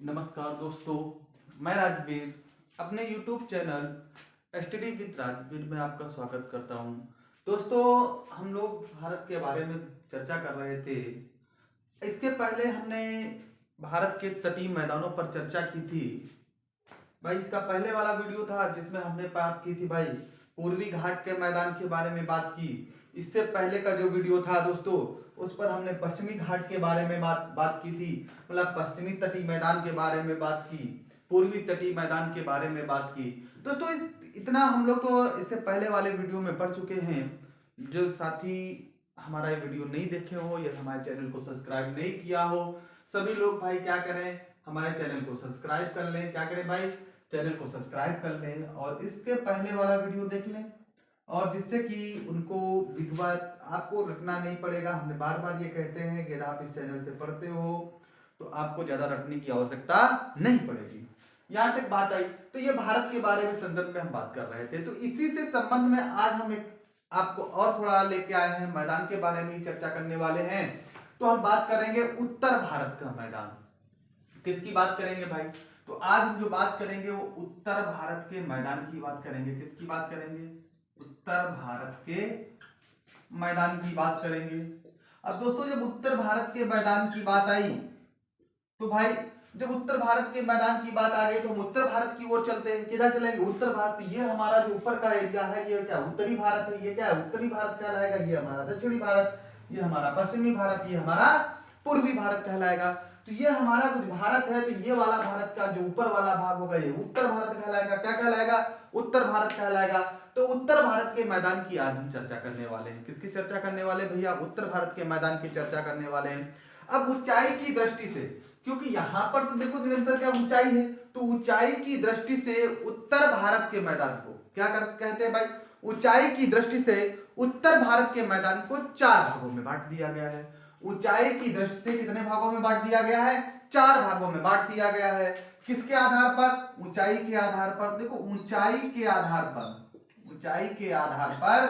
नमस्कार दोस्तों, मैं राजवीर अपने YouTube channel study with Rajveer में आपका स्वागत करता हूं। दोस्तों, हम लोग भारत के बारे में चर्चा कर रहे थे। इसके पहले हमने भारत के तटीय मैदानों पर चर्चा की थी। भाई, इसका पहले वाला वीडियो था जिसमें हमने बात की थी भाई पूर्वी घाट के मैदान के बारे में बात की। इससे पहले का जो वीडियो था दोस्तों, उस पर हमने पश्चिमी घाट के बारे में बात की थी, मतलब पश्चिमी तटीय मैदान के बारे में बात की, पूर्वी तटीय मैदान के बारे में बात की। दोस्तों, इतना हम लोग तो इससे पहले वाले वीडियो में पढ़ चुके हैं। जो साथी हमारा ये वीडियो नहीं देखे हो या हमारे चैनल को सब्सक्राइब नहीं किया हो, सभी लोग भाई क्या करें, हमारे चैनल को सब्सक्राइब कर लें। क्या करें भाई, चैनल को सब्सक्राइब कर लें और इसके पहले वाला वीडियो देख लें, और जिससे कि उनको विधवा आपको रटना नहीं पड़ेगा। हमने बार बार ये कहते हैं कि यदि आप इस चैनल से पढ़ते हो तो आपको ज्यादा रटने की आवश्यकता नहीं पड़ेगी। यहाँ तक बात आई तो ये भारत के बारे में संदर्भ में हम बात कर रहे थे। तो इसी से संबंध में आज हम एक आपको और थोड़ा लेके आए हैं, मैदान के बारे में ही चर्चा करने वाले हैं। तो हम बात करेंगे उत्तर भारत का मैदान। किसकी बात करेंगे भाई? तो आज हम जो बात करेंगे वो उत्तर भारत के मैदान की बात करेंगे। किसकी बात करेंगे? उत्तर भारत के मैदान की बात करेंगे। अब दोस्तों, जब उत्तर भारत के मैदान की बात आई तो भाई जब उत्तर भारत के मैदान की बात आ गई तो हम उत्तर भारत की ओर चलते हैं। किधर चलेंगे? उत्तर भारत। ये हमारा जो ऊपर का एरिया है ये क्या उत्तरी भारत है। ये क्या है? उत्तरी भारत कहलाएगा। ये हमारा दक्षिणी भारत, ये हमारा पश्चिमी भारत, ये हमारा पूर्वी भारत कहलाएगा। तो ये हमारा जो भारत है, तो ये वाला भारत का जो ऊपर वाला भाग होगा ये उत्तर भारत कहलाएगा। क्या कहलाएगा? उत्तर भारत कहलाएगा। तो उत्तर भारत के मैदान की आज हम चर्चा करने वाले हैं। किसकी चर्चा करने वाले भैया? उत्तर भारत के मैदान की चर्चा करने वाले हैं। अब ऊंचाई की दृष्टि से, क्योंकि यहाँ पर तो देखो निरंतर क्या ऊंचाई है, तो ऊंचाई की दृष्टि से उत्तर भारत के मैदान को क्या कहते हैं भाई? ऊंचाई की दृष्टि से उत्तर भारत के मैदान को 4 भागों में बांट दिया गया है। ऊंचाई की दृष्टि से कितने भागों में बांट दिया गया है? 4 भागों में बांट दिया गया है। किसके आधार पर? ऊंचाई के आधार पर। देखो, ऊंचाई के आधार पर, ऊंचाई के आधार पर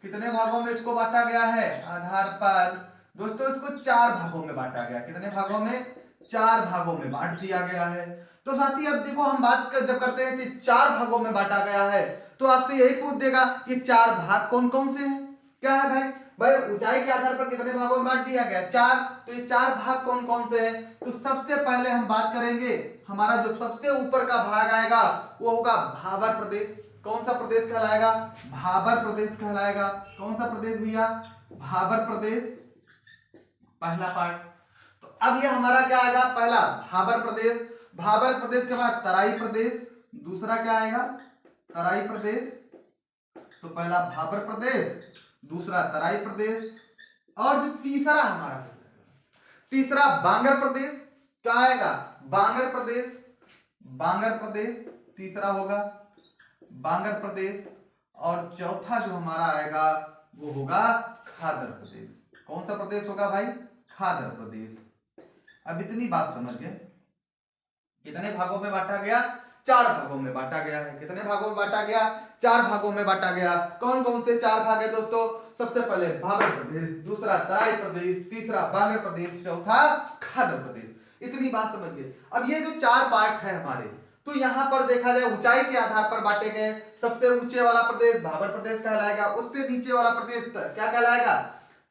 कितने भागों में इसको बांटा गया है? आधार पर दोस्तों इसको 4 भागों में बांटा गया। कितने भागों में? 4 भागों में बांट दिया गया है। तो साथी अब देखो, हम बात जब करते हैं कि 4 भागों में बांटा गया है तो आपसे यही पूछ देगा कि 4 भाग कौन कौन से हैं। क्या है भाई? भाई ऊंचाई के आधार पर कितने भागों में बांट दिया गया? 4। तो ये 4 भाग कौन कौन से हैं? तो सबसे पहले हम बात करेंगे, हमारा जो सबसे ऊपर का भाग आएगा वो होगा भाबर प्रदेश। कौन सा प्रदेश कहलाएगा? भाबर प्रदेश कहलाएगा। कौन सा प्रदेश भैया? भाबर प्रदेश, पहला पार्ट। तो अब ये हमारा क्या आएगा? पहला भाबर प्रदेश। भाबर प्रदेश के बाद तराई प्रदेश, दूसरा क्या आएगा? तराई प्रदेश। तो पहला भाबर प्रदेश, दूसरा तराई प्रदेश, और जो तीसरा हमारा तीसरा बांगर प्रदेश। क्या आएगा? बांगर प्रदेश। बांगर प्रदेश तीसरा होगा, बांगर प्रदेश। और चौथा जो हमारा आएगा वो होगा खादर प्रदेश। कौन सा प्रदेश होगा भाई? खादर प्रदेश। अब इतनी बात समझ गए। कितने भागों में बांटा गया? 4 भागों में बांटा गया है। कितने भागों में बांटा गया? 4 भागों में बांटा गया। कौन कौन से 4 भाग है दोस्तों? सबसे पहले भाबर प्रदेश, दूसरा तराई प्रदेश, तीसरा बांगर प्रदेश, चौथा खादर प्रदेश। इतनी बात समझ गए। अब ये जो 4 पार्ट है हमारे, तो यहाँ पर देखा जाए ऊंचाई के आधार पर बांटे गए। सबसे ऊंचे वाला प्रदेश भाबर प्रदेश कहलाएगा, उससे नीचे वाला प्रदेश क्या कहलाएगा?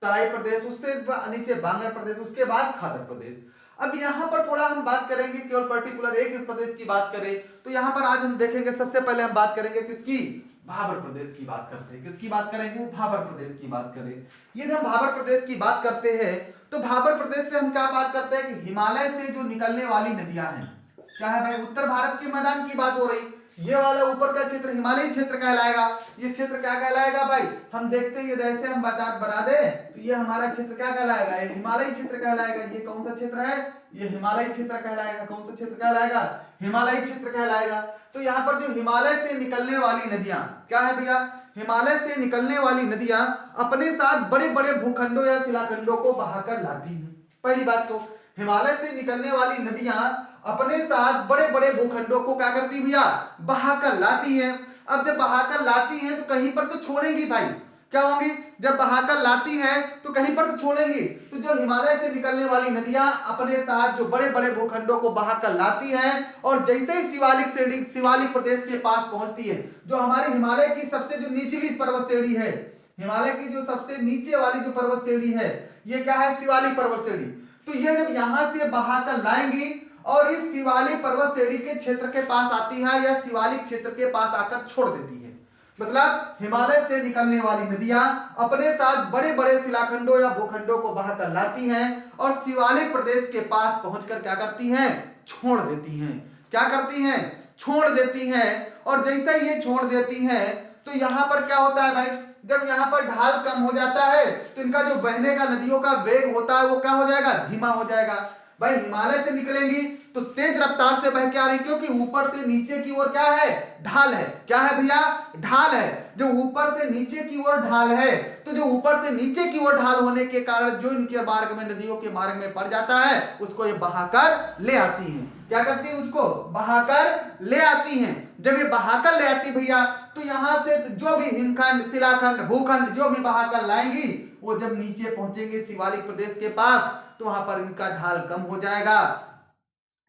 तराई प्रदेश, उससे नीचे बांगर प्रदेश, उसके बाद खादर प्रदेश। अब यहाँ पर थोड़ा हम बात करेंगे, केवल पर्टिकुलर एक प्रदेश की बात करें तो यहाँ पर आज हम देखेंगे, सबसे पहले हम बात करेंगे किसकी? भाबर प्रदेश की बात करते हैं। किसकी बात करेंगे? भाबर प्रदेश की बात करें। यदि हम भाबर प्रदेश की बात करते हैं तो भाबर प्रदेश से हम क्या बात करते हैं कि हिमालय से जो निकलने वाली नदियां हैं, क्या है भाई? उत्तर भारत के मैदान की बात हो रही। ये वाला ऊपर का क्षेत्र हिमालयी क्षेत्र कहलाएगा। ये क्षेत्र क्या कहलाएगा भाई? हम देखते हैं जैसे हम बना दे तो ये हमारा क्षेत्र क्या कहलाएगा? ये हिमालयी क्षेत्र कहलाएगा। ये कौन सा क्षेत्र है? ये हिमालयी क्षेत्र कहलाएगा। कौन सा क्षेत्र कहलाएगा? हिमालयी क्षेत्र कहलाएगा। तो यहाँ पर जो हिमालय से निकलने वाली नदियां क्या है भैया? हिमालय से निकलने वाली नदियां अपने साथ बड़े बड़े भूखंडों या शिलाखंडों को बहाकर लाती हैं। पहली बात तो हिमालय से निकलने वाली नदियां अपने साथ बड़े बड़े भूखंडों को क्या करती भैया? बहाकर लाती हैं। अब जब बहाकर लाती हैं तो कहीं पर तो छोड़ेंगी भाई। क्या होंगी? जब बहाकर लाती हैं तो कहीं पर तो छोड़ेंगी। तो जो हिमालय से निकलने वाली नदियां अपने साथ जो बड़े बड़े भूखंडों को बहाकर लाती हैं और जैसे ही शिवालिक प्रदेश के पास पहुंचती है, जो हमारे हिमालय की सबसे जो निचली पर्वत श्रेणी है, हिमालय की जो सबसे नीचे वाली जो पर्वत श्रेणी है, ये क्या है? शिवालिक पर्वत श्रेणी। तो ये जब यहां से बहाकर लाएंगी और इस शिवालिक पर्वत श्रेणी के क्षेत्र के पास आती है या शिवालिक क्षेत्र के पास आकर छोड़ देती है। मतलब हिमालय से निकलने वाली नदियां अपने साथ बड़े बड़े शिलाखंडों या भूखंडों को बहाकर लाती हैं और शिवालिक प्रदेश के पास पहुंचकर क्या करती हैं? छोड़ देती हैं। क्या करती हैं? छोड़ देती हैं। और जैसे ये छोड़ देती हैं तो यहां पर क्या होता है भाई? जब यहाँ पर ढाल कम हो जाता है तो इनका जो बहने का नदियों का वेग होता है वो क्या हो जाएगा? धीमा हो जाएगा। भाई हिमालय से निकलेंगी तो तेज रफ्तार से बह के आ रही, क्योंकि ऊपर से नीचे की ओर क्या है? ढाल है। क्या है भैया? ढाल है। जो ऊपर से नीचे की ओर ढाल है, तो जो ऊपर से नीचे की ओर ढाल होने के कारण जो इनके मार्ग में, नदियों के मार्ग में पड़ जाता है, उसको ये बहाकर ले आती हैं। क्या करती है? उसको बहाकर ले आती हैं। जब ये बहाकर ले आती भैया तो यहां से जो भी हिमखंड, शिलाखंड, भूखंड जो भी बहाकर लाएंगी, वो जब नीचे पहुंचेंगे शिवालिक प्रदेश के पास तो वहां पर इनका ढाल कम हो जाएगा।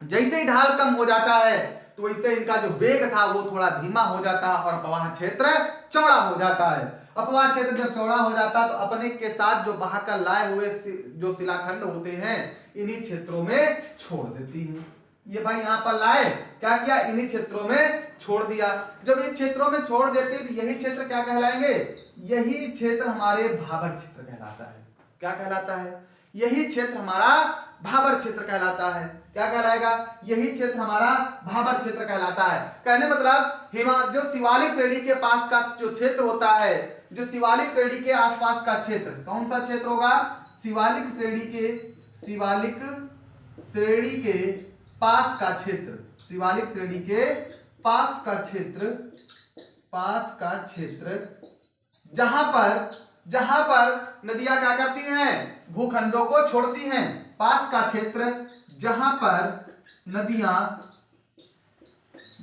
जैसे ही ढाल कम हो जाता है तो वैसे इनका जो वेग था वो थोड़ा धीमा हो जाता है और अपवाह क्षेत्र चौड़ा हो जाता है। अपवाह क्षेत्र जब चौड़ा हो जाता है तो अपने के साथ जो बहाकर लाए हुए जो शिलाखंड होते हैं इन्हीं क्षेत्रों में छोड़ देती है। ये भाई यहाँ पर लाए, क्या किया? इन्हीं क्षेत्रों में छोड़ दिया। जब इन क्षेत्रों में छोड़ देते तो यही क्षेत्र क्या कहलाएंगे? यही क्षेत्र हमारे भाबर क्षेत्र कहलाता है। क्या कहलाता है? यही क्षेत्र हमारा भाबर क्षेत्र कहलाता है। क्या कहलाएगा? यही क्षेत्र हमारा भाबर क्षेत्र कहलाता है। कहने मतलब जो शिवालिक श्रेणी के पास का जो क्षेत्र होता है, जो शिवालिक श्रेणी के आसपास का क्षेत्र, कौन सा क्षेत्र होगा? शिवालिक श्रेणी के पास का क्षेत्र, शिवालिक श्रेणी के पास का क्षेत्र जहां पर नदियां क्या करती हैं? भूखंडों को छोड़ती हैं। पास का क्षेत्र जहां पर नदियां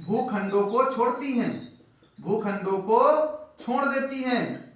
भूखंडों को छोड़ती हैं, भूखंडों को छोड़ देती हैं।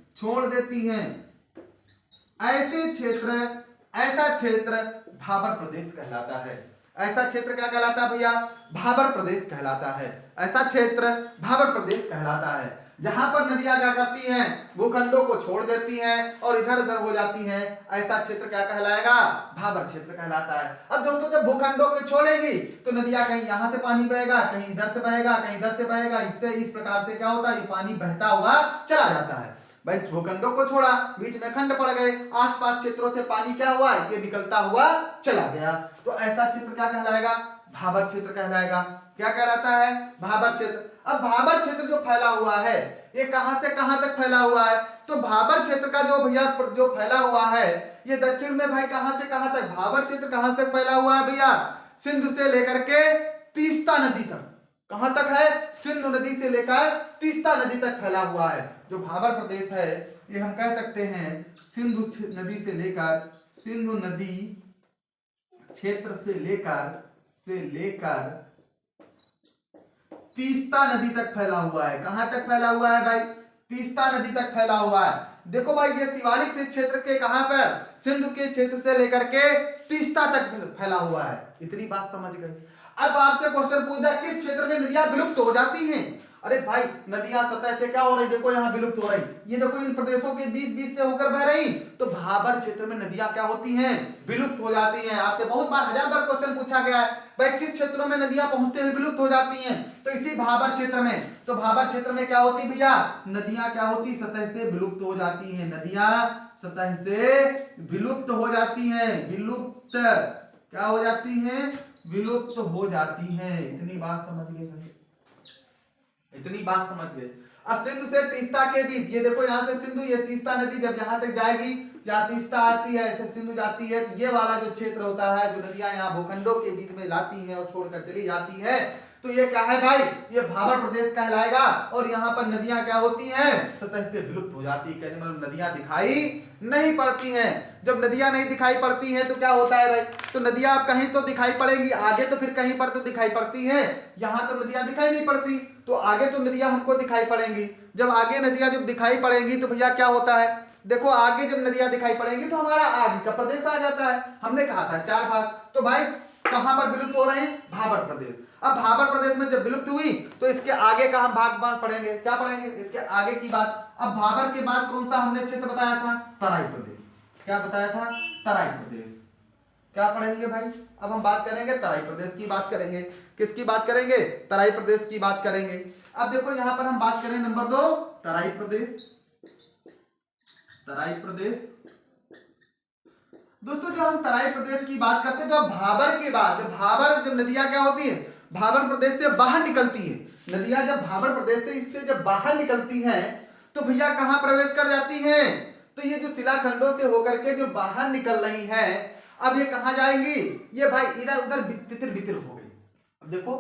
ऐसा क्षेत्र भाबर प्रदेश कहलाता है। ऐसा क्षेत्र क्या कहलाता है भैया? भाबर प्रदेश कहलाता है। ऐसा क्षेत्र भाबर प्रदेश कहलाता है जहां पर नदियां क्या करती हैं? भूखंडों को छोड़ देती हैं और इधर उधर हो जाती हैं। ऐसा क्षेत्र क्या कहलाएगा? भाबर क्षेत्र कहलाता है। अब दोस्तों जब भूखंडों को छोड़ेगी तो नदियां कहीं यहां से पानी बहेगा, कहीं इधर से बहेगा, कहीं इधर से बहेगा। इससे इस प्रकार से क्या होता है? ये पानी बहता हुआ चला जाता है। भाई भूखंडों को छोड़ा, बीच में खंड पड़ गए, आसपास क्षेत्रों से पानी क्या हुआ? ये निकलता हुआ चला गया। तो ऐसा क्षेत्र क्या कहलाएगा? भाबर क्षेत्र कहलाएगा। क्या कहलाता है? भाबर क्षेत्र। अब भाबर क्षेत्र जो फैला हुआ है ये कहां से कहां तक फैला हुआ है? तो भाबर क्षेत्र का जो भैया जो फैला हुआ है ये दक्षिण में भाई कहां से कहां तक? भाबर क्षेत्र कहां तक फैला हुआ है भैया? सिंधु से लेकर के तीस्ता नदी तक। कहां तक है? सिंधु नदी से लेकर तीस्ता नदी तक फैला हुआ है। जो भाबर प्रदेश है ये हम कह सकते हैं सिंधु नदी क्षेत्र से लेकर तीस्ता नदी तक फैला हुआ है। कहां तक फैला हुआ है भाई? तीस्ता नदी तक फैला हुआ है। देखो भाई ये शिवालिक से क्षेत्र के कहां पर? सिंधु के क्षेत्र से लेकर के तीस्ता तक फैला हुआ है। इतनी बात समझ गए। अब आपसे क्वेश्चन पूछा किस क्षेत्र में नदियां विलुप्त हो जाती हैं? अरे भाई नदियां सतह से क्या हो रही? देखो यहाँ विलुप्त हो रही। ये देखो इन प्रदेशों के बीच से होकर बह रही। तो भाबर क्षेत्र में नदियां क्या होती हैं? विलुप्त हो जाती हैं। आपसे बहुत बार, 1000 बार क्वेश्चन पूछा गया है भाई किस क्षेत्रों में नदियां पहुंचते हुए विलुप्त हो जाती हैं? तो इसी भाबर क्षेत्र में। तो भाबर क्षेत्र में क्या होती भैया? नदियां क्या होती? सतह से विलुप्त हो जाती हैं। नदियां सतह से विलुप्त हो जाती हैं। विलुप्त क्या हो जाती हैं? विलुप्त हो जाती हैं। इतनी बात समझ गए भाई? इतनी बात समझ गए। अब सिंधु से तीस्ता के बीच, ये देखो यहाँ से सिंधु, ये तीस्ता नदी जब यहाँ तक जाएगी, यहाँ तीस्ता आती है, ऐसे सिंधु जाती है, तो ये वाला जो क्षेत्र होता है, जो नदियां यहाँ भूखंडों के बीच में लाती हैं और छोड़कर चली जाती है, तो ये क्या है भाई? ये भाबर प्रदेश कहलाएगा। और यहाँ पर नदियां क्या होती हैं? सतह से विलुप्त हो जाती है। कहने मतलब नदियां दिखाई नहीं पड़ती हैं। जब नदियां नहीं दिखाई पड़ती हैं तो क्या होता है भाई? तो नदियां कहीं तो दिखाई पड़ेगी आगे, तो फिर कहीं पर तो दिखाई पड़ती हैं। यहाँ तो नदियां दिखाई नहीं पड़ती, तो आगे तो नदियां हमको दिखाई पड़ेंगी। जब आगे नदियां जब दिखाई पड़ेंगी तो भैया क्या होता है, देखो आगे जब नदियां दिखाई पड़ेंगी तो हमारा आगे का प्रदेश आ जाता है। हमने कहा था 4 भाग, तो भाई कहां पर विलुप्त हो रहे हैं, भाबर प्रदेश। अब भाबर प्रदेश में जब विलुप्त हुई तो इसके आगे का हम भाग पढ़ेंगे, क्या पढ़ेंगे, इसके आगे की बात। अब भाबर के बाद कौन सा हमने क्षेत्र बताया था, तराई प्रदेश। क्या बताया था, तराई प्रदेश। क्या पढ़ेंगे भाई, अब हम बात करेंगे तराई प्रदेश की बात करेंगे। किसकी बात करेंगे, तराई प्रदेश की बात करेंगे। अब देखो यहां पर हम बात करें नंबर 2 तराई प्रदेश। तराई प्रदेश दोस्तों, जो हम तराई प्रदेश की बात करते हैं, जो भाबर के बाद जब नदियां क्या होती है, भाबर प्रदेश से बाहर निकलती है, नदियां जब भाबर प्रदेश से इससे जब बाहर निकलती हैं तो भैया कहां प्रवेश कर जाती हैं, तो ये जो शिलाखंडों से होकर के जो बाहर निकल रही हैं, अब ये कहां जाएंगी, ये भाई इधर उधर तितिर बितिर हो गई। अब देखो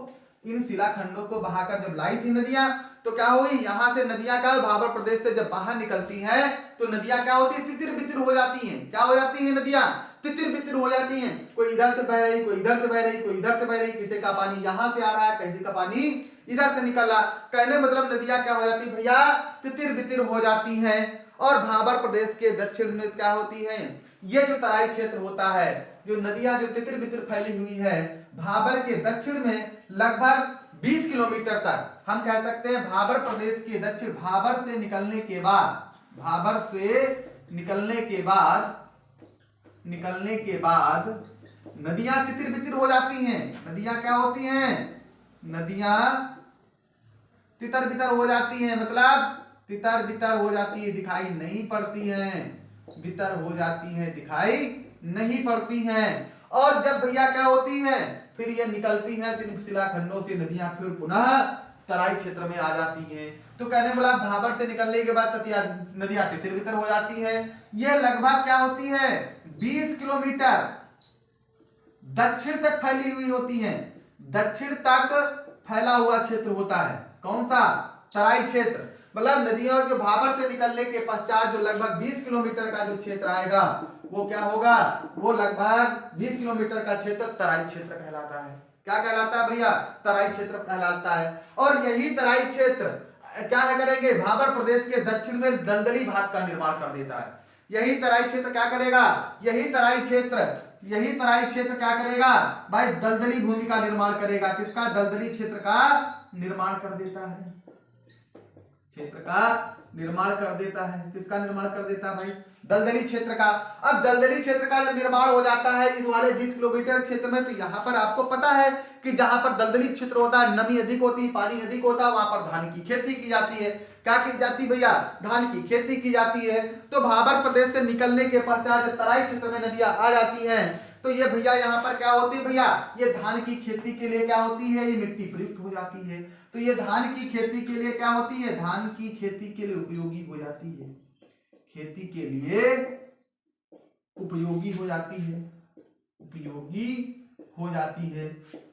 इन शिलाखंडों को बहाकर जब लाई थी नदियां तो क्या हुई, यहां से नदियां का भाबर प्रदेश से जब बाहर निकलती हैं तो नदियां क्या होती है, तितिर बितिर हो जाती हैं। क्या हो जाती हैं, नदियां तितिर बितिर हो जाती हैं। कोई इधर से बह रही, कोई इधर से बह रही, कोई इधर से बह रही, किसी का पानी यहां से आ रहा है, किसी का पानी इधर से निकल रहा। कहने मतलब नदियां क्या हो जाती है भैया, तितिर बितिर हो जाती हैं। और भाबर प्रदेश के दक्षिण में क्या होती है, ये जो तराई क्षेत्र होता है, जो नदियां जो तितिर बितिर फैली हुई है, भाबर के दक्षिण में लगभग 20 किलोमीटर तक हम कह सकते हैं भाबर प्रदेश के दक्षिण, भाबर से निकलने के बाद नदियां तितिर बितिर हो जाती हैं। नदियां क्या होती हैं, नदियां तितर बितर हो जाती हैं, मतलब तितर बितर हो जाती है, दिखाई नहीं पड़ती हैं, बितर हो जाती हैं, दिखाई नहीं पड़ती हैं। और जब भैया क्या होती हैं, फिर ये निकलती हैं इन शिलाखंडों से नदियां, फिर पुनः तराई क्षेत्र में आ जाती हैं। तो कहने वाला भाबर से निकलने के बाद नदियां तितर बितर हो जाती हैं। ये लगभग क्या होती है, 20 किलोमीटर दक्षिण तक फैली हुई होती हैं, दक्षिण तक फैला हुआ क्षेत्र होता है। कौन सा, तराई क्षेत्र। मतलब नदियों के भाबर से निकलने के पश्चात जो लगभग 20 किलोमीटर का जो क्षेत्र आएगा वो क्या होगा, वो लगभग 20 किलोमीटर का क्षेत्र तराई क्षेत्र कहलाता है। क्या कहलाता है भैया, तराई क्षेत्र कहलाता है। और यही तराई क्षेत्र क्या करेंगे, भाबर प्रदेश के दक्षिण में दलदली भाग का निर्माण कर देता है। यही तराई क्षेत्र क्या करेगा, यही तराई क्षेत्र क्या करेगा भाई, दलदली भूमि का निर्माण करेगा। किसका, दलदली क्षेत्र का निर्माण कर देता है, क्षेत्र का निर्माण कर देता है। किसका निर्माण कर देता है भाई, दलदली क्षेत्र का। अब दलदली क्षेत्र का जब निर्माण हो जाता है इस वाले 20 किलोमीटर क्षेत्र में, तो यहाँ पर आपको पता है कि जहां पर दलदली क्षेत्र होता है, नमी अधिक होती है, पानी अधिक होता है, वहां पर धान की खेती की जाती है। क्या की जाती भैया, धान की खेती की जाती है। तो भाबर प्रदेश से निकलने के पश्चात तराई क्षेत्र में नदियां आ जाती हैं, तो ये भैया यहाँ पर क्या होती है भैया, ये धान की खेती के लिए क्या होती है, ये मिट्टी प्रयुक्त हो जाती है। तो ये धान की खेती के लिए क्या होती है, धान की खेती के लिए उपयोगी हो जाती है, खेती के लिए उपयोगी हो जाती है, उपयोगी हो जाती है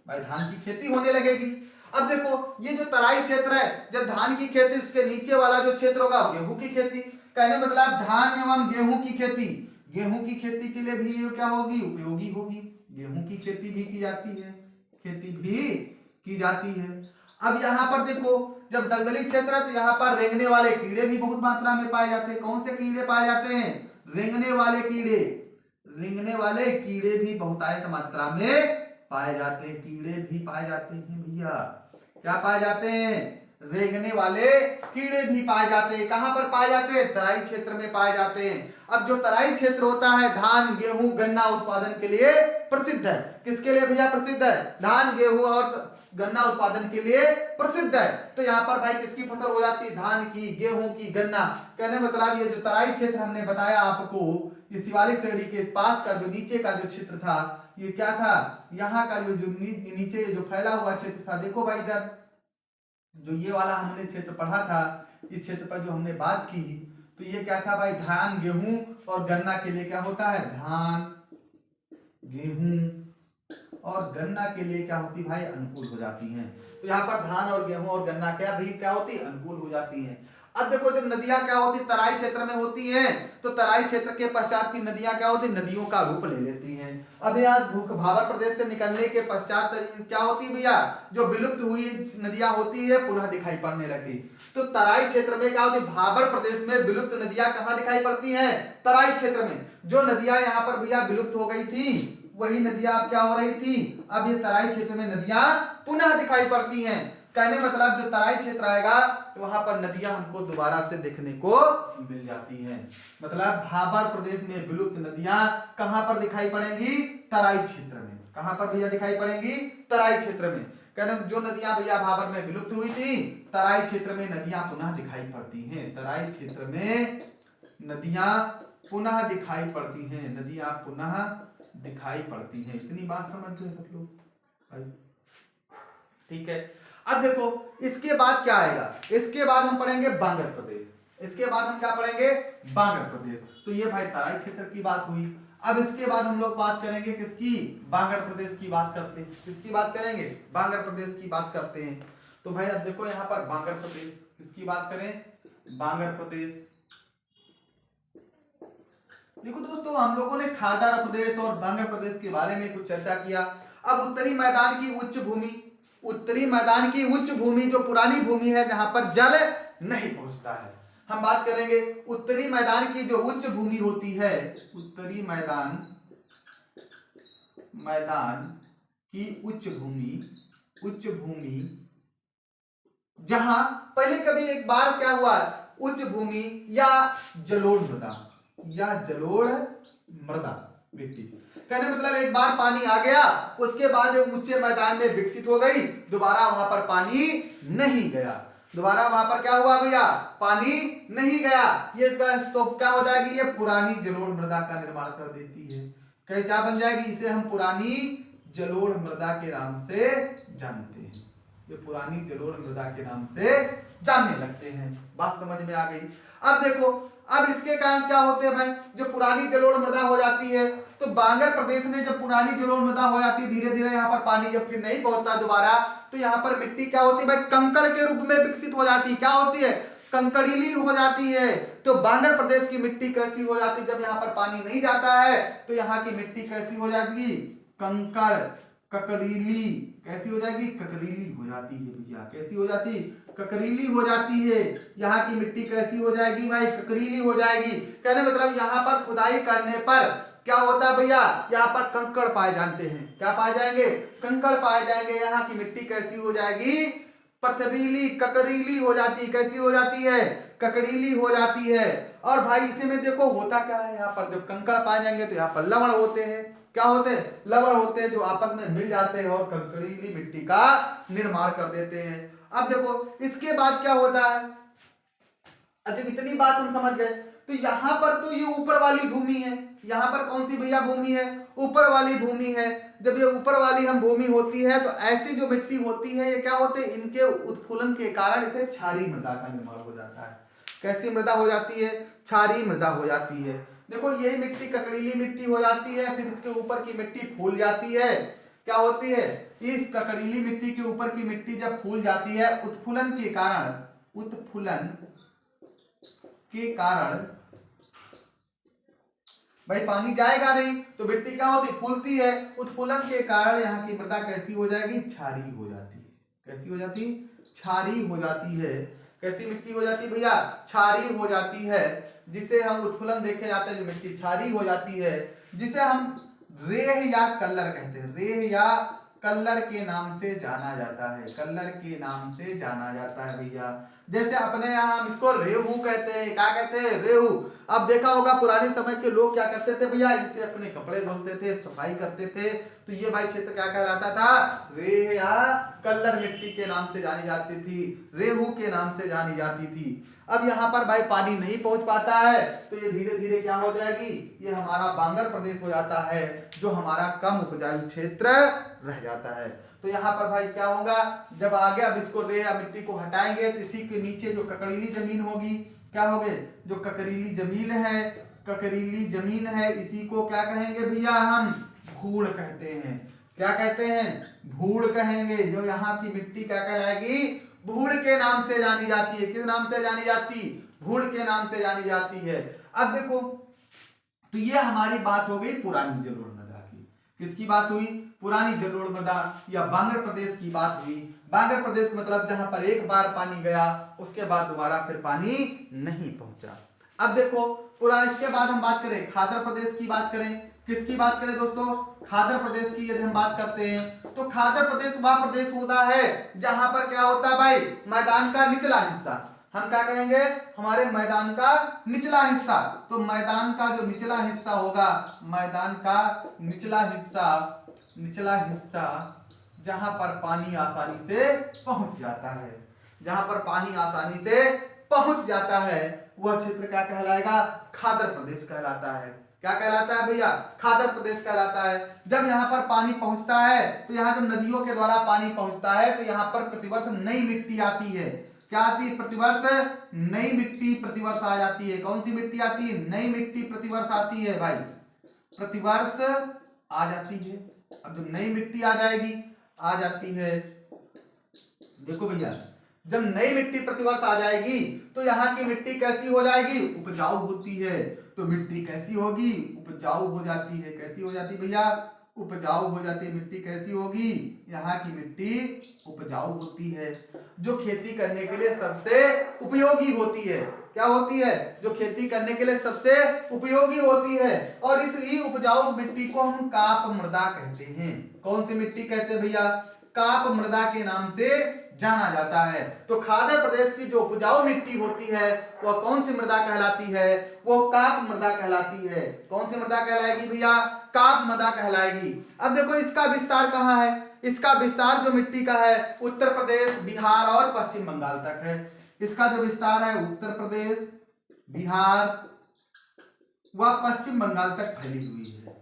भाई, धान की खेती होने लगेगी। अब देखो ये जो तराई क्षेत्र है, जब धान की खेती, इसके नीचे वाला जो क्षेत्र होगा गेहूं की खेती। कहने मतलब धान एवं गेहूं की खेती, गेहूं की खेती के लिए भी ये क्या होगी, उपयोगी होगी। गेहूं की खेती भी की जाती है, खेती भी की जाती है। अब यहाँ पर देखो जब दलदली क्षेत्र है तो यहाँ पर रेंगने वाले कीड़े भी बहुत मात्रा में पाए जाते हैं। कौन से कीड़े पाए जाते हैं, रेंगने वाले कीड़े, रेंगने वाले कीड़े भी बहुतायत मात्रा में पाए जाते हैं, कीड़े भी पाए जाते हैं भैया। क्या पाए जाते हैं, रेंगने वाले कीड़े भी पाए जाते हैं। कहां पर पाए जाते हैं, तराई क्षेत्र में पाए जाते हैं। अब जो तराई क्षेत्र होता है धान गेहूं गन्ना उत्पादन के लिए प्रसिद्ध है। किसके लिए भैया प्रसिद्ध है, धान गेहूं और गन्ना उत्पादन के लिए प्रसिद्ध है। तो यहाँ पर भाई किसकी फसल हो जाती है, धान की, गेहूं की, गन्ना। कहने मतलब ये जो तराई क्षेत्र हमने बताया आपको, ये शिवालिक श्रेणी के पास का जो नीचे का जो क्षेत्र था, ये क्या था, यहाँ का जो नीचे जो फैला हुआ क्षेत्र था। देखो भाई इधर जो ये वाला हमने क्षेत्र पढ़ा था, इस क्षेत्र पर जो हमने बात की, तो ये क्या था भाई, धान गेहूं और गन्ना के लिए क्या होता है, धान गेहूं और गन्ना के लिए क्या होती भाई, अनुकूल हो जाती हैं। तो यहाँ पर धान और गेहूं और गन्ना क्या होती, अनुकूल हो जाती हैं। अब देखो जब नदियां क्या होती तराई क्षेत्र में होती हैं, तो तराई क्षेत्र के पश्चात की नदियां क्या होती, नदियों का रूप ले लेती हैं। अब यहाँ भाबर प्रदेश से निकलने के पश्चात क्या होती है भैया, जो विलुप्त हुई नदियां होती है पुनः दिखाई पड़ने लगती। तो तराई क्षेत्र में क्या होती है, भाबर प्रदेश में विलुप्त नदियां कहाँ दिखाई पड़ती हैं, तराई क्षेत्र में। जो नदियां यहाँ पर भैया विलुप्त हो गई थी वही नदियां अब क्या हो रही थी, अब ये तराई क्षेत्र में नदियां पुनः दिखाई पड़ती हैं। कहने मतलब जो तराई क्षेत्र आएगा तो वहां पर नदियां हमको दोबारा से देखने को मिल जाती हैं। मतलब भाबर प्रदेश में विलुप्त नदियां कहां पर दिखाई पड़ेंगी, तराई क्षेत्र में। कहां पर भैया दिखाई पड़ेंगी, तराई क्षेत्र में। कहने जो नदियां भैया भाबर में विलुप्त हुई थी, तराई क्षेत्र में नदियां पुनः दिखाई पड़ती हैं। तराई क्षेत्र में नदियां पुनः दिखाई पड़ती हैं, नदियां पुनः दिखाई पड़ती हैं। इतनी बात समझ गए सब लोग भाई, ठीक है। अब देखो इसके बाद क्या आएगा, इसके बाद हम पढ़ेंगे बांगर प्रदेश। इसके बाद हम क्या पढ़ेंगे, बांगर प्रदेश। तो ये भाई तराई क्षेत्र की बात हुई। अब इसके बाद हम लोग बात करेंगे किसकी, बांगर प्रदेश की बात करते हैं। किसकी बात करेंगे, बांगर प्रदेश की बात करते हैं। तो भाई अब देखो यहाँ पर बांगर प्रदेश, किसकी बात करें, बांगर प्रदेश। देखो दोस्तों हम लोगों ने खारदार प्रदेश और बांगर प्रदेश के बारे में कुछ चर्चा किया। अब उत्तरी मैदान की उच्च भूमि, उत्तरी मैदान की उच्च भूमि जो पुरानी भूमि है जहां पर जल नहीं पहुंचता है, हम बात करेंगे उत्तरी मैदान की जो उच्च भूमि होती है, उत्तरी मैदान की उच्च भूमि जहां पहले कभी एक बार क्या हुआ, उच्च भूमि या जलोढ़ मृदा मिट्टी, कहने मतलब एक बार पानी आ गया उसके बाद ऊंचे मैदान में विकसित हो गई, दोबारा वहां पर पानी नहीं गया। दोबारा वहां पर क्या हुआ भैया, पानी नहीं गया। ये तो क्या हो जाएगी, ये पुरानी जलोढ़ मृदा का निर्माण कर देती है। कहीं क्या बन जाएगी, इसे हम पुरानी जलोढ़ मृदा के नाम से जानते हैं। ये पुरानी जलोढ़ मृदा के नाम से जानने लगते हैं। बात समझ में आ गई। अब देखो अब इसके कारण क्या होते हैं भाई, जो पुरानी जलोढ़ मृदा हो जाती है, तो बांगर प्रदेश में जब पुरानी जलोढ़ मृदा हो जाती है, धीरे धीरे यहाँ पर पानी जब फिर नहीं पहुंचता दोबारा, तो यहाँ पर मिट्टी क्या होती है भाई, कंकड़ के रूप में विकसित हो जाती है। क्या होती है, कंकड़ीली हो जाती है। तो बांगर प्रदेश की मिट्टी कैसी हो जाती है, जब यहाँ पर पानी नहीं जाता है तो यहाँ की मिट्टी कैसी हो जाएगी, कंकड़ ककरीली, कैसी हो जाएगी, ककरीली हो जाती है भैया। कैसी हो जाती, ककरीली हो जाती है। यहाँ की मिट्टी कैसी हो जाएगी भाई, ककरीली हो जाएगी। कहने मतलब यहाँ पर खुदाई करने पर क्या होता है भैया, यहाँ पर कंकड़ पाए जाते हैं। क्या पाए जाएंगे, कंकड़ पाए जाएंगे। यहाँ की मिट्टी कैसी हो जाएगी, पथरीली ककरीली हो जाती है। कैसी हो जाती है, ककड़ीली हो जाती है। और भाई इसी में देखो होता क्या है, यहाँ पर जब कंकड़ पाए जाएंगे तो यहाँ पर लवण होते हैं। क्या होते हैं, लवण होते हैं, जो आपस में मिल जाते हैं और कंकड़ीली मिट्टी का निर्माण कर देते हैं। अब देखो इसके बाद क्या होता है, जब इतनी बात हम समझ गए तो यहाँ पर तो ये ऊपर वाली भूमि है। यहाँ पर कौन सी भैया भूमि है, ऊपर वाली भूमि है। जब ये ऊपर वाली हम भूमि होती है तो ऐसी जो मिट्टी होती है, ये क्या होते हैं, इनके उत्फुलन के कारण इसे क्षारीय मृदा का निर्माण हो जाता है। कैसी मृदा हो जाती है, क्षारीय मृदा हो जाती है। देखो यही मिट्टी ककड़ीली मिट्टी हो जाती है, फिर इसके ऊपर की मिट्टी फूल जाती है। क्या होती है, इस ककड़ीली मिट्टी के ऊपर की मिट्टी जब फूल जाती है, उत्फुलन के कारण भाई पानी जाएगा नहीं तो मिट्टी क्या होती, फूलती है। उत्फुलन के कारण यहाँ की मृदा कैसी हो जाएगी, क्षारीय हो जाती है। कैसी हो जाती, क्षारीय हो जाती है। कैसी मिट्टी हो जाती है भैया, क्षारीय हो जाती है। जिसे हम उत्फुलन देखे जाते हैं, जो मिट्टी क्षारीय हो जाती है, जिसे हम रेह या कल्लर कहते हैं। रेह या कल्लर के नाम से जाना जाता है, कल्लर के नाम से जाना जाता है भैया। जैसे अपने यहाँ हम इसको रेहू कहते हैं। क्या कहते हैं, रेहू। अब देखा होगा पुराने समय के लोग क्या करते थे भैया, जिससे अपने कपड़े धुलते थे, सफाई करते थे, तो ये भाई क्षेत्र क्या कहलाता था, रेह या कल्लर मिट्टी के नाम से जानी जाती थी, रेहू के नाम से जानी जाती थी। अब यहाँ पर भाई पानी नहीं पहुंच पाता है तो ये धीरे धीरे क्या हो जाएगी, ये हमारा बांगर प्रदेश हो जाता है, जो हमारा कम उपजाऊ क्षेत्र रह जाता है। तो यहाँ पर भाई क्या होगा, जब आगे अब इसको रेत या मिट्टी को हटाएंगे तो इसी के नीचे जो ककड़ीली जमीन होगी, क्या होगी, जो ककड़ीली जमीन है, ककड़ीली जमीन है, इसी को क्या कहेंगे भैया, हम भूड़ कहते हैं। क्या कहते हैं, भूड़ कहेंगे। जो यहाँ की मिट्टी क्या कहलाएगी, भूड़ के नाम से जानी जाती है। किस नाम से जानी जाती, भूड़ के नाम से जानी जाती है। अब देखो तो ये हमारी बात हो गई पुरानी जलोढ़ मृदा की। किसकी बात हुई? पुरानी जलोढ़ मृदा या बांगर प्रदेश की बात हुई। बांगर प्रदेश मतलब जहां पर एक बार पानी गया उसके बाद दोबारा फिर पानी नहीं पहुंचा। अब देखो पूरा, इसके बाद हम बात करें खादर प्रदेश की बात करें। किसकी बात करें दोस्तों? खादर प्रदेश की यदि हम बात करते हैं तो खादर प्रदेश वह प्रदेश होता है जहां पर क्या होता है भाई? मैदान का निचला हिस्सा। हम क्या कहेंगे? हमारे मैदान का निचला हिस्सा। तो मैदान का जो निचला हिस्सा होगा, मैदान का निचला हिस्सा जहां पर पानी आसानी से पहुंच जाता है, जहां पर पानी आसानी से पहुंच जाता है, वह क्षेत्र क्या कहलाएगा? खादर प्रदेश कहलाता है। क्या कहलाता है भैया? खादर प्रदेश कहलाता है। जब यहाँ पर पानी पहुंचता है तो यहाँ जब नदियों के द्वारा पानी पहुंचता है तो यहाँ पर प्रतिवर्ष नई मिट्टी आती है। क्या आती है? प्रतिवर्ष नई मिट्टी प्रतिवर्ष आ जाती है। कौन सी मिट्टी आती है? नई मिट्टी प्रतिवर्ष आती है भाई, प्रतिवर्ष आ जाती है। अब जो नई मिट्टी आ जाती है, देखो भैया, जब नई मिट्टी प्रतिवर्ष आ जाएगी तो यहाँ की मिट्टी कैसी हो जाएगी? उपजाऊ होती है। तो मिट्टी कैसी होगी? उपजाऊ हो जाती है। कैसी हो जाती भैया? उपजाऊ हो जाती है। मिट्टी कैसी होगी? यहाँ की मिट्टी उपजाऊ होती है, जो खेती करने के लिए सबसे उपयोगी होती है। क्या होती है? जो खेती करने के लिए सबसे उपयोगी होती है। और इस ही उपजाऊ मिट्टी को हम काप मृदा कहते हैं। कौन सी मिट्टी कहते हैं भैया? काप मृदा के नाम से जाना जाता है। तो खादर प्रदेश की जो उपजाऊ मिट्टी होती है वह कौन सी मृदा कहलाती है? वो काप मृदा कहलाती है। कौन सी मृदा कहलाएगी भैया? काप मृदा कहलाएगी। अब देखो इसका विस्तार कहाँ है? इसका विस्तार जो मिट्टी का है उत्तर प्रदेश, बिहार और पश्चिम बंगाल तक है। इसका जो विस्तार है उत्तर प्रदेश, बिहार व पश्चिम बंगाल तक फैली हुई है।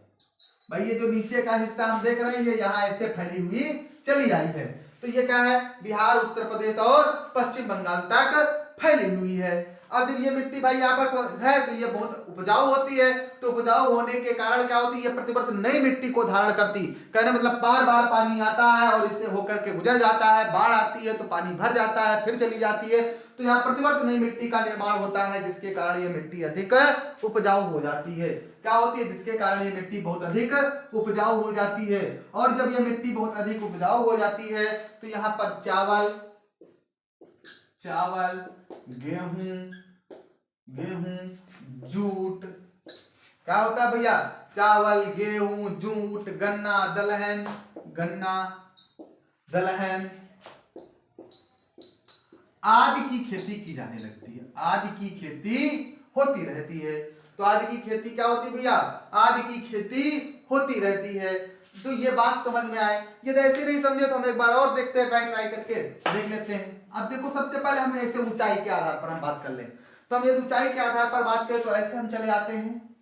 भाई ये जो नीचे का हिस्सा हम देख रहे हैं ये यहाँ ऐसे फैली हुई चली आई है। तो ये क्या है? बिहार, उत्तर प्रदेश और पश्चिम बंगाल तक फैली हुई है। अब जब ये मिट्टी भाई यहाँ पर है तो ये बहुत उपजाऊ होती है। तो उपजाऊ होने के कारण क्या होती है? ये प्रतिवर्ष नई मिट्टी को धारण करती। कहने मतलब बार बार पानी आता है और इससे होकर के गुजर जाता है। बाढ़ आती है तो पानी भर जाता है, फिर चली जाती है। तो यहाँ प्रतिवर्ष नई मिट्टी का निर्माण होता है, जिसके कारण ये मिट्टी अधिक उपजाऊ हो जाती है। क्या होती है? जिसके कारण ये मिट्टी बहुत अधिक उपजाऊ हो जाती है। और जब ये मिट्टी बहुत अधिक उपजाऊ हो जाती है तो यहाँ पर चावल, गेहूं, जूट, क्या होता है भैया? चावल, गेहूं, जूट, गन्ना, दलहन आदि की खेती की जाने लगती है। आदि की खेती होती रहती है। तो आदि की खेती क्या होती है भैया? आदि की खेती होती रहती है। तो ये बात समझ में आए। ये ऐसे नहीं समझे तो हम एक बार और देखते हैं, ट्राई करके देख लेते हैं। अब देखो सबसे पहले हम ऐसे ऊंचाई के आधार पर हम बात कर लें। तो हम ये ऊंचाई के आधार पर बात करें तो ऐसे हम चले आते हैं।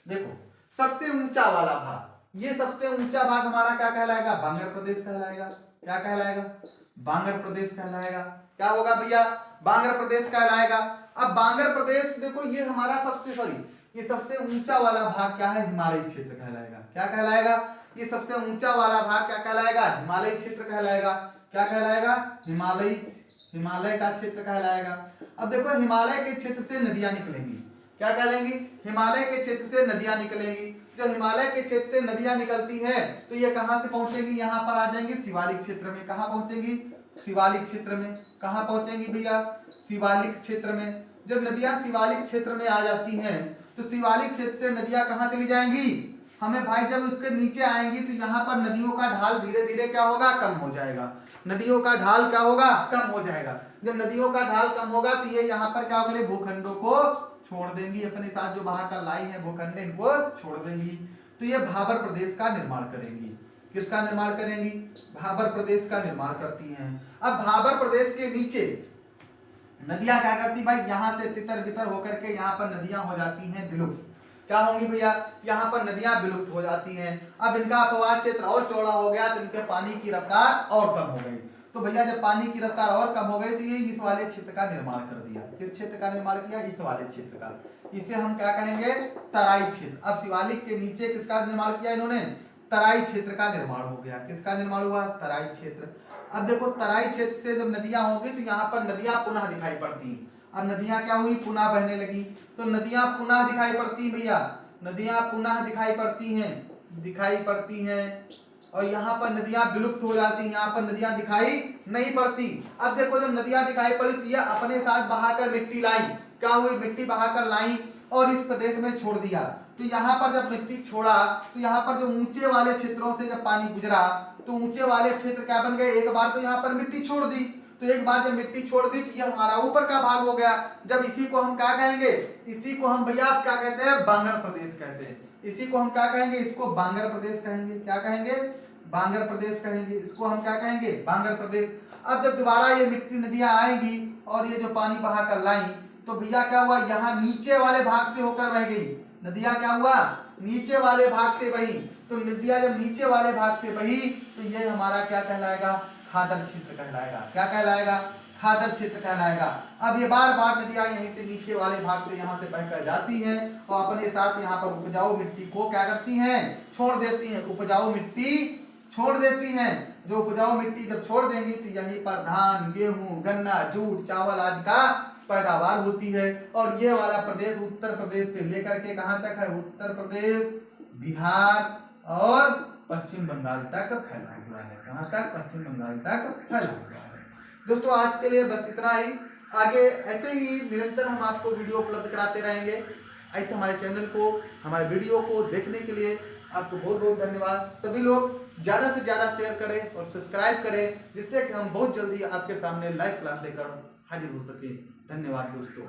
देखो सबसे ऊंचा वाला भाग, ये सबसे ऊंचा भाग हमारा क्या कहलाएगा? बांगर प्रदेश कहलाएगा। क्या कहलाएगा? बांगर प्रदेश कहलाएगा। क्या होगा भैया? बांगर प्रदेश कहलाएगा। अब बांगर प्रदेश देखो ये हमारा ये सबसे ऊंचा वाला भाग क्या है? हिमालयी क्षेत्र कहलाएगा। क्या कहलाएगा? ये सबसे ऊंचा वाला भाग क्या कहलाएगा? हिमालयी क्षेत्र कहलाएगा। क्या कहलाएगा? हिमालय का क्षेत्र कहलाएगा। अब देखो हिमालय के क्षेत्र से नदियां निकलेंगी। क्या कहलेंगी? हिमालय के क्षेत्र से नदियां निकलेंगी। जब हिमालय के क्षेत्र से नदियां निकलती हैं तो ये कहां से पहुंचेंगी? यहाँ पर आ जाएंगी शिवालिक क्षेत्र में। कहां पहुंचेंगी? शिवालिक क्षेत्र में। कहां पहुंचेंगी भैया? शिवालिक क्षेत्र में। जब नदियां शिवालिक क्षेत्र में आ जाती हैं तो शिवालिक क्षेत्र से नदियां कहां चली जाएंगी? हमें भाई जब उसके नीचे आएंगी तो यहाँ पर नदियों का ढाल धीरे धीरे क्या होगा? कम हो जाएगा। नदियों का ढाल क्या होगा? कम हो जाएगा। जब नदियों का ढाल कम होगा तो ये यहाँ पर क्या होगा? भूखंडों को छोड़ देंगी, अपने साथ जो बाहर का लाई है भूखंड इनको छोड़ देंगी। तो ये भाबर प्रदेश का निर्माण करेंगी। किसका निर्माण करेंगी? भाबर प्रदेश का निर्माण करती हैं। अब भाबर प्रदेश के नीचे नदियां क्या करती भाई? यहाँ से तितर बितर होकर के यहाँ पर नदियां हो जाती हैं विलुप्त। क्या होंगी भैया? यहाँ पर नदियां विलुप्त हो जाती हैं। अब इनका अपवाद क्षेत्र और चौड़ा हो गया तो इनके पानी की रफ्तार और कम हो गई। तो भैया जब पानी की रफ्तार और कम हो गई तो ये इस वाले क्षेत्र का निर्माण कर दिया। किस क्षेत्र का निर्माण किया? इस वाले क्षेत्र का। इसे हम क्या कहेंगे? तराई क्षेत्र। अब शिवालिक के नीचे किसका निर्माण किया इन्होंने? तराई क्षेत्र का निर्माण हो गया। किसका निर्माण हुआ? तराई क्षेत्र। अब देखो तराई क्षेत्र से जब नदियां होंगी तो यहाँ पर नदियां पुनः दिखाई पड़ती। अब नदियां क्या हुई? पुनः बहने लगी। तो नदियां पुनः दिखाई पड़ती भैया। नदियां पुनः दिखाई पड़ती हैं और यहाँ पर नदियां विलुप्त हो जाती हैं, यहाँ पर नदियां दिखाई नहीं पड़ती। अब देखो जब नदियां दिखाई पड़ी तो ये अपने साथ बहाकर मिट्टी लाई, क्या हुई, मिट्टी बहाकर लाई और इस प्रदेश में छोड़ दिया। तो यहाँ पर जब मिट्टी छोड़ा तो यहाँ पर जो ऊंचे वाले क्षेत्रों से जब पानी गुजरा तो ऊंचे वाले क्षेत्र क्या बन गए, एक बार तो यहाँ पर मिट्टी छोड़ दी, तो एक बार जब मिट्टी छोड़ दी तो ये हमारा ऊपर का भाग हो गया। जब इसी को हम क्या कहेंगे, इसी को हम भैया क्या कहते हैं, बांगर प्रदेश कहते हैं। इसी को हम क्या कहेंगे, इसको बांगर प्रदेश कहेंगे। क्या कहेंगे, बांगर प्रदेश कहेंगे। इसको हम क्या कहेंगे, बांगर प्रदेश। अब जब दोबारा ये मिट्टी नदियां आएंगी और ये जो पानी बहा कर लाई तो भैया क्या हुआ, यहाँ नीचे वाले भाग से होकर बह गई नदियां, क्या हुआ, नीचे वाले भाग से बही। तो नदियां जब नीचे वाले भाग से बही तो ये हमारा क्या कहलाएगा, खादर क्षेत्र कहलाएगा। क्या कहलाएगा, खादर क्षेत्र कहलाएगा। अब ये बार बार नदियां यहीं से नीचे वाले भाग से यहाँ से बहकर जाती हैं और अपने साथ यहाँ पर उपजाऊ मिट्टी को क्या करती हैं, छोड़ देती हैं, उपजाऊ मिट्टी छोड़ देती हैं। जो उपजाऊ मिट्टी जब छोड़ देंगी तो यहीं पर धान, गेहूं, गन्ना, जूट, चावल आदि का पैदावार होती है। और ये वाला प्रदेश उत्तर प्रदेश से लेकर के कहां तक है, उत्तर प्रदेश, बिहार और पश्चिम बंगाल तक फैला हुआ है। कहां तक, पश्चिम बंगाल तक फैला हुआ है। दोस्तों आज के लिए बस इतना ही। आगे ऐसे ही निरंतर हम आपको वीडियो उपलब्ध कराते रहेंगे। ऐसे हमारे चैनल को, हमारे वीडियो को देखने के लिए आपको बहुत बहुत धन्यवाद। सभी लोग ज्यादा से ज्यादा शेयर करें और सब्सक्राइब करें, जिससे कि हम बहुत जल्दी आपके सामने लाइव क्लास लेकर हाजिर हो सके। धन्यवाद दोस्तों।